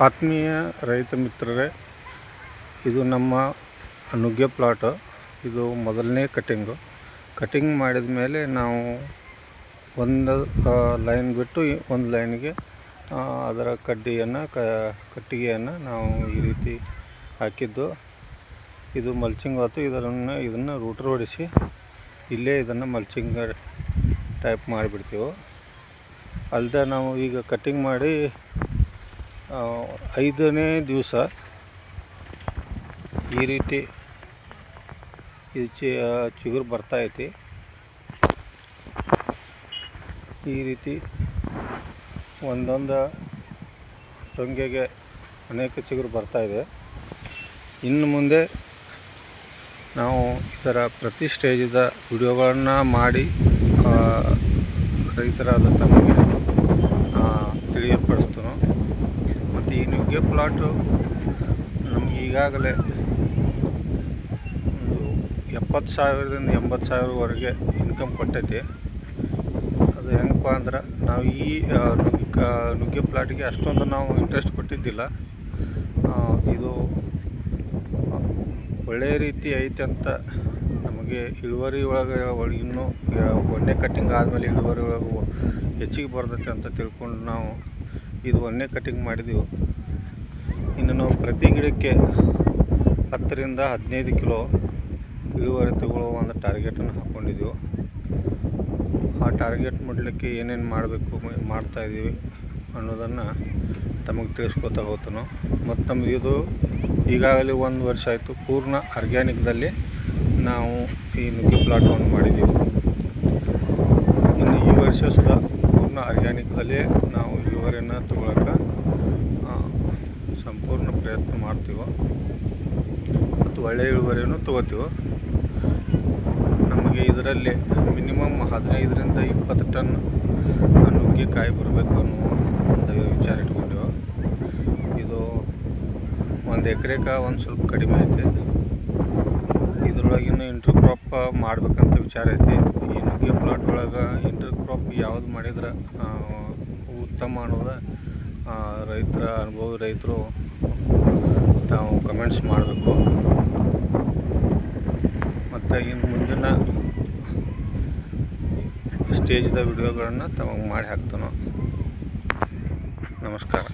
ಆತ್ಮೀಯ ರೈತ ಮಿತ್ರರೇ, ಇದು ನಮ್ಮ ನುಗ್ಗೆ ಪ್ಲಾಟ್. ಇದು ಮೊದಲನೇ ಕಟಿಂಗ್ ಮಾಡಿದ ಮೇಲೆ ನಾವು ಒಂದು ಲೈನ್ ಬಿಟ್ಟು ಒಂದು ಲೈನ್ಗೆ ಅದರ ಕಟ್ಟಿಗೆಯನ್ನು ನಾವು ಈ ರೀತಿ ಹಾಕಿದ್ದು. ಇದು ಮಲ್ಚಿಂಗ್ ಆಯ್ತು. ಇದನ್ನು ರೂಟರ್ ಹೊಡಿಸಿ ಇಲ್ಲೇ ಇದನ್ನು ಮಲ್ಚಿಂಗ್ ಟೈಪ್ ಮಾಡಿಬಿಡ್ತೀವಿ. ಅಲ್ಲದೆ ನಾವು ಈಗ ಕಟಿಂಗ್ ಮಾಡಿ 5ನೇ ದಿವಸ ಈ ರೀತಿ ಇದು ಚಿಗುರು ಬರ್ತಾಯಿತಿ. ಈ ರೀತಿ ಒಂದೊಂದು ಟೊಂಗೆಗೆ ಅನೇಕ ಚಿಗುರು ಬರ್ತಾಯಿದೆ. ಇನ್ನು ಮುಂದೆ ನಾವು ಇದರ ಪ್ರತಿ ಸ್ಟೇಜಿದ ವಿಡಿಯೋಗಳನ್ನು ಮಾಡಿ ರೈತರಾದ ತಮಗೆ ತಿಳಿಯಪಡಿಸ್ತೀನೋ. ಮತ್ತು ಈ ನುಗ್ಗೆ ಪ್ಲಾಟು ನಮ್ಗೆ ಈಗಾಗಲೇ ಒಂದು 70,000ದಿಂದ 80,000ವರೆಗೆ ಇನ್ಕಮ್ ಕೊಟ್ಟೈತಿ. ಅದು ಹೆಂಗಪ್ಪ ಅಂದ್ರೆ ನಾವು ಈ ನುಗ್ಗೆ ಪ್ಲಾಟಿಗೆ ಅಷ್ಟೊಂದು ನಾವು ಇಂಟ್ರೆಸ್ಟ್ ಕೊಟ್ಟಿದ್ದಿಲ್ಲ. ಇದು ಒಳ್ಳೆಯ ರೀತಿ ಐತೆ ಅಂತ ನಮಗೆ ಇಳುವರಿ ಒಳಗೆ ಇನ್ನೂ ಒಂದನೇ ಕಟ್ಟಿಂಗ್ ಆದಮೇಲೆ ಇಳುವರಿ ಒಳಗೆ ಹೆಚ್ಚಿಗೆ ಬರ್ತೈತೆ ಅಂತ ತಿಳ್ಕೊಂಡು ನಾವು ಇದು ಒಂದನೇ ಕಟಿಂಗ್ ಮಾಡಿದೆವು. ಇನ್ನು ನಾವು ಪ್ರತಿ ಗಿಡಕ್ಕೆ 10ರಿಂದ 15 ಕಿಲೋ ಇಳುವರಿ ತಗೊಳ್ಳೋ ಒಂದು ಟಾರ್ಗೆಟನ್ನು ಹಾಕ್ಕೊಂಡಿದ್ದೆವು. ಆ ಟಾರ್ಗೆಟ್ ಮಾಡಲಿಕ್ಕೆ ಏನೇನು ಮಾಡ್ತಾಯಿದ್ದೀವಿ ಅನ್ನೋದನ್ನು ತಮಗೆ ತಿಳಿಸ್ಕೊತಾ ಹೋಗ್ತಾನೋ. ಮತ್ತು ನಮ್ಗೆ ಇದು ಈಗಾಗಲೇ 1 ವರ್ಷ ಆಯಿತು. ಪೂರ್ಣ ಆರ್ಗ್ಯಾನಿಕ್ದಲ್ಲಿ ನಾವು ಈ ನುಗ್ಗೆ ಪ್ಲಾಟನ್ನು ಮಾಡಿದ್ದೀವಿ. ಇನ್ನು ಈ ವರ್ಷ ಸುಧಾ ಪೂರ್ಣ ಆರ್ಗ್ಯಾನಿಕ್ದಲ್ಲೇ ನಾವು ಇಳುವರಿಯನ್ನು ತಗೊಳ್ಳೋಕೆ ಸಂಪೂರ್ಣ ಪ್ರಯತ್ನ ಮಾಡ್ತೀವಿ ಮತ್ತು ಒಳ್ಳೆಯ ಇಳುವರಿಯನ್ನು ತಗೋತೀವಿ. ನಮಗೆ ಇದರಲ್ಲಿ ಮಿನಿಮಮ್ 15ರಿಂದ 20 ಟನ್ ನುಗ್ಗೆಕಾಯಿ ಬರಬೇಕು ಅನ್ನೋ ಒಂದು ವಿಚಾರ ಇಟ್ಕೊಂಡೆವು. ಇದು 1 ಎಕರೆಗೆ ಒಂದು ಸ್ವಲ್ಪ ಕಡಿಮೆ ಐತೆ. ಇದ್ರೊಳಗಿನ ಇಂಟರ್ ಕ್ರಾಪ್ ಮಾಡ್ಬೇಕಂತ ವಿಚಾರ ಐತಿ. ಈ ನುಗ್ಗೆ ಪ್ಲಾಟ್ ಒಳಗೆ ಇಂಟರ್ ಕ್ರಾಪ್ ಯಾವುದು ಮಾಡಿದ್ರೆ ಉತ್ತಮ ಅನ್ನೋದು ಅನುಭವಿ ರೈತರು ತಾವು ಕಮೆಂಟ್ಸ್ ಮಾಡಬೇಕು. ಮತ್ತು ಇನ್ನು ಮುಂದಿನ ಸ್ಟೇಜ್ದ ವಿಡಿಯೋಗಳನ್ನು ತಮಗೆ ಮಾಡಿ ಹಾಕ್ತಾನೋ. ನಮಸ್ಕಾರ.